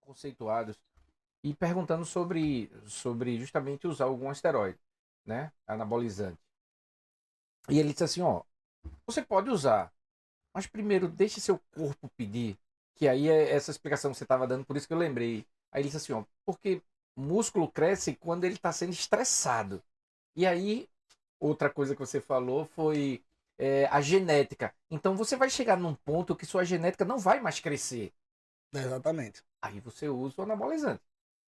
conceituados e perguntando sobre justamente usar algum esteroide, né? Anabolizante. E ele disse assim, ó, você pode usar, mas primeiro deixe seu corpo pedir, que aí é essa explicação que você estava dando, por isso que eu lembrei. Aí ele disse assim, ó, porque músculo cresce quando ele está sendo estressado. E aí, outra coisa que você falou foi a genética. Então você vai chegar num ponto que sua genética não vai mais crescer. Exatamente. Aí você usa o anabolizante.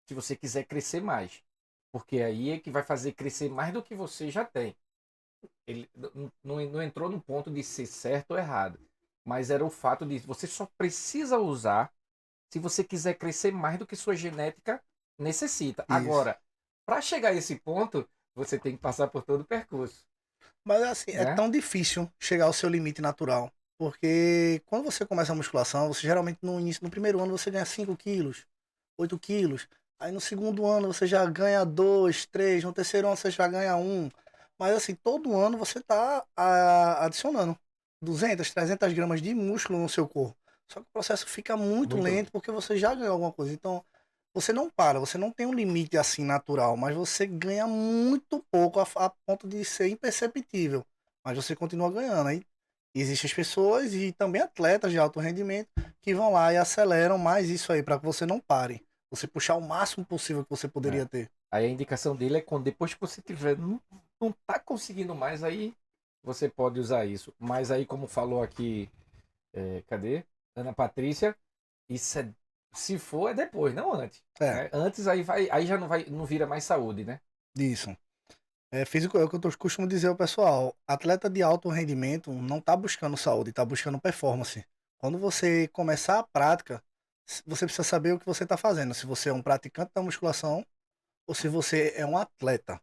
Se você quiser crescer mais. Porque aí é que vai fazer crescer mais do que você já tem. Ele não entrou no ponto de ser certo ou errado. Mas era o fato de você só precisa usar se você quiser crescer mais do que sua genética necessita. Isso. Agora, para chegar a esse ponto, você tem que passar por todo o percurso, Mas assim, é né? tão difícil chegar ao seu limite natural. Porque quando você começa a musculação, você geralmente no início, no primeiro ano, você ganha 5 quilos, 8 quilos. Aí no segundo ano você já ganha 2, 3. No terceiro ano você já ganha um. Mas assim, todo ano você tá adicionando 200, 300 gramas de músculo no seu corpo. Só que o processo fica muito Muito. lento porque você já ganhou alguma coisa. Então, você não para, você não tem um limite assim natural, mas você ganha muito pouco a ponto de ser imperceptível. Mas você continua ganhando. Aí existem as pessoas e também atletas de alto rendimento que vão lá e aceleram mais isso aí para que você não pare. Você puxar o máximo possível que você É. poderia ter. Aí a indicação dele é quando depois que você tiver, não tá conseguindo mais, aí você pode usar isso. Mas aí, como falou aqui, cadê? Ana Patrícia, isso é, se for, é depois, não antes. É, Né? Antes aí vai, aí já não vira mais saúde, né? disso. É físico, é o que eu costumo dizer ao pessoal. Atleta de alto rendimento não está buscando saúde, está buscando performance. Quando você começar a prática, você precisa saber o que você está fazendo. Se você é um praticante da musculação ou se você é um atleta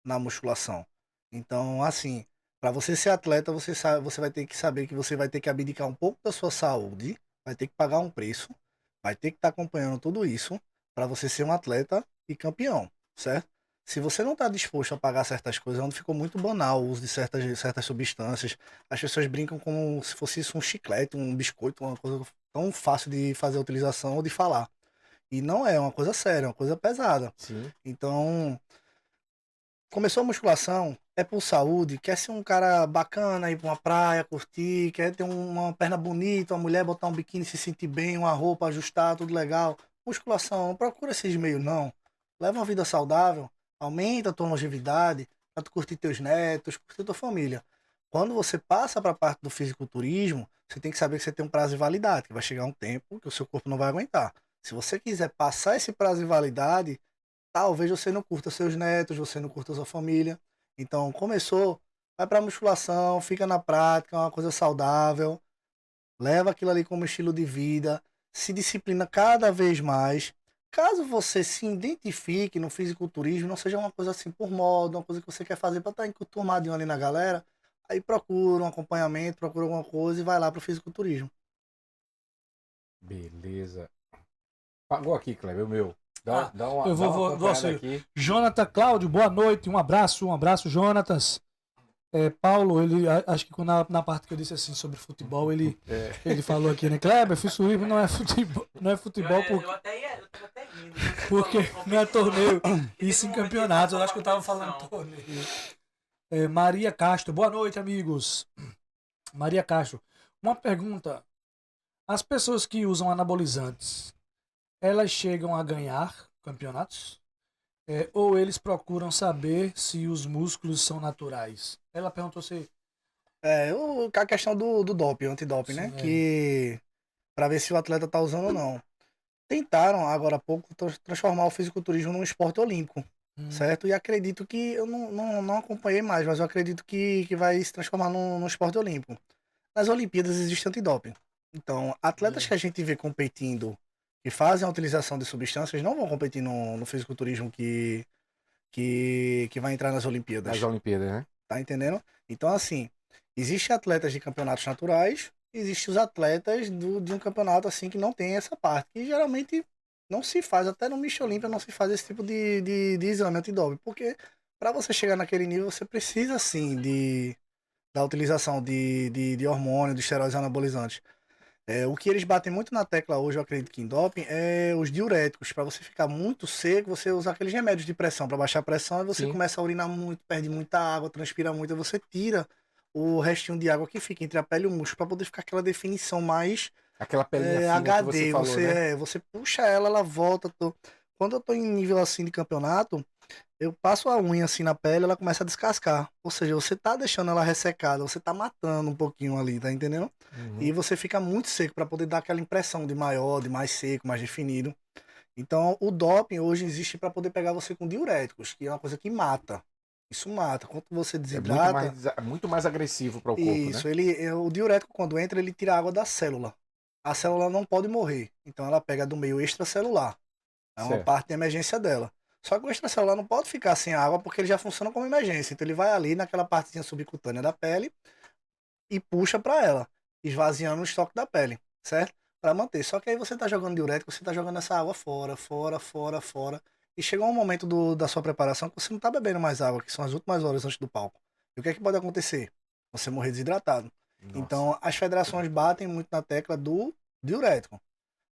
na musculação. Então, assim, para você ser atleta, você sabe, você vai ter que saber que você vai ter que abdicar um pouco da sua saúde, vai ter que pagar um preço, vai ter que estar acompanhando tudo isso para você ser um atleta e campeão, certo? Se você não está disposto a pagar certas coisas, onde ficou muito banal o uso de certas substâncias, as pessoas brincam como se fosse isso um chiclete, um biscoito, uma coisa tão fácil de fazer a utilização ou de falar. E não é uma coisa séria, é uma coisa pesada. Sim. Então, começou a musculação, é por saúde, quer ser um cara bacana, ir pra uma praia, curtir, quer ter uma perna bonita, uma mulher botar um biquíni, se sentir bem, uma roupa, ajustar, tudo legal. Musculação, não procura esses meios, não. Leva uma vida saudável, aumenta a tua longevidade, pra tu curtir teus netos, curtir tua família. Quando você passa para a parte do fisiculturismo, você tem que saber que você tem um prazo de validade, que vai chegar um tempo que o seu corpo não vai aguentar. Se você quiser passar esse prazo de validade, talvez você não curta seus netos, você não curta sua família. Então, começou, vai pra musculação, fica na prática, é uma coisa saudável, leva aquilo ali como estilo de vida, se disciplina cada vez mais. Caso você se identifique no fisiculturismo, não seja uma coisa assim por moda, uma coisa que você quer fazer para estar enturmadinho ali na galera, aí procura um acompanhamento, procura alguma coisa e vai lá pro fisiculturismo. Beleza. Pagou aqui, Kleber, o meu. Ah, eu Dá vou, uma vou, acompanhada você. aqui. Jonathan Cláudio, boa noite, um abraço, Jonatas. Paulo, ele acho que na parte que eu disse assim sobre futebol, ele falou aqui, né? Kleber, fisiculturismo não é futebol Eu tava até rindo. porque não é torneio, E isso em teve um momento que ele campeonatos. Eu passou acho que eu uma tava falando competição. torneio. Maria Castro, boa noite, amigos. Maria Castro, uma pergunta. As pessoas que usam anabolizantes, elas chegam a ganhar campeonatos? Ou eles procuram saber se os músculos são naturais? Ela perguntou se. A questão do doping, antidoping, né? Sim, Que para ver se o atleta tá usando ou não. Tentaram, agora há pouco, transformar o fisiculturismo num esporte olímpico, Hum, certo? E acredito que, eu não acompanhei mais, mas eu acredito que vai se transformar num esporte olímpico. Nas Olimpíadas existe antidoping. Então, atletas é, que a gente vê competindo, que fazem a utilização de substâncias, não vão competir no fisiculturismo que vai entrar nas Nas Olimpíadas. Olimpíadas, né? Tá entendendo? Então, assim, existem atletas de campeonatos naturais, existem os atletas de um campeonato assim que não tem essa parte, que geralmente não se faz, até no Mister Olímpia não se faz esse tipo de exame antidoping, porque para você chegar naquele nível, você precisa sim da utilização de hormônio, de esteroides anabolizantes. O que eles batem muito na tecla hoje, eu acredito que em doping, é os diuréticos. Para você ficar muito seco, você usa aqueles remédios de pressão para baixar a pressão e você Sim. começa a urinar muito, perde muita água, transpira muito, e você tira o restinho de água que fica entre a pele e o músculo para poder ficar aquela definição mais Aquela pelinha fina que você HD. falou, né? Você puxa ela, ela volta. Quando eu tô em nível assim de campeonato, eu passo a unha assim na pele, ela começa a descascar. Ou seja, você tá deixando ela ressecada, você tá matando um pouquinho ali, tá entendendo? E Uhum. você fica muito seco para poder dar aquela impressão de maior, de mais seco, mais definido. Então, o doping hoje existe para poder pegar você com diuréticos, que é uma coisa que mata. Isso mata. Quando você É desidrata, muito mais agressivo para o corpo, né? isso, o diurético quando entra, ele tira a água da célula. A célula não pode morrer, então ela pega do meio extracelular. É uma Certo. parte de emergência dela. Só que o extracelular não pode ficar sem água porque ele já funciona como emergência. Então ele vai ali naquela partezinha subcutânea da pele e puxa para ela, esvaziando o estoque da pele, certo? Para manter. Só que aí você tá jogando diurético, você tá jogando essa água fora, fora, fora, fora. E chegou um momento da sua preparação que você não tá bebendo mais água, que são as últimas horas antes do palco. E o que é que pode acontecer? Você morrer desidratado. Nossa. Então, as federações batem muito na tecla do diurético.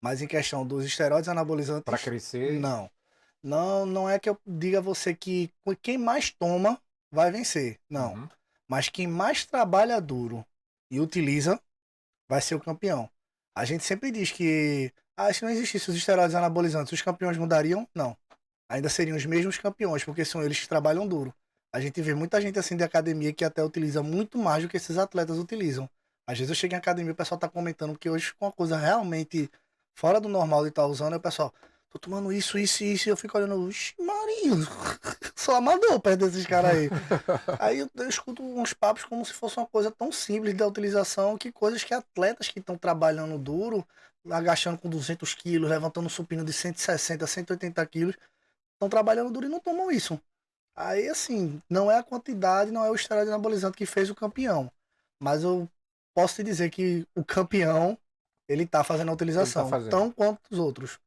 Mas em questão dos esteroides anabolizantes, Para crescer, não. Não é que eu diga a você que quem mais toma vai vencer. Não. uhum. Mas quem mais trabalha duro e utiliza vai ser o campeão. A gente sempre diz que se não existisse os esteroides anabolizantes, os campeões mudariam? Não. Ainda seriam os mesmos campeões, porque são eles que trabalham duro. A gente vê muita gente assim de academia que até utiliza muito mais do que esses atletas utilizam. Às vezes eu chego em academia e o pessoal tá comentando que hoje ficou uma coisa realmente fora do normal de estar usando, e o pessoal, tô tomando isso, isso e isso, e eu fico olhando, oxi, Maria, sou amador perto desses caras aí. Aí eu escuto uns papos como se fosse uma coisa tão simples da utilização, que coisas que atletas que estão trabalhando duro, agachando com 200 quilos, levantando um supino de 160, 180 quilos, estão trabalhando duro e não tomam isso. Aí, assim, não é a quantidade, não é o esteroide anabolizante que fez o campeão. Mas eu posso te dizer que o campeão, ele tá fazendo a ele tá utilização, fazendo. tão quanto os outros.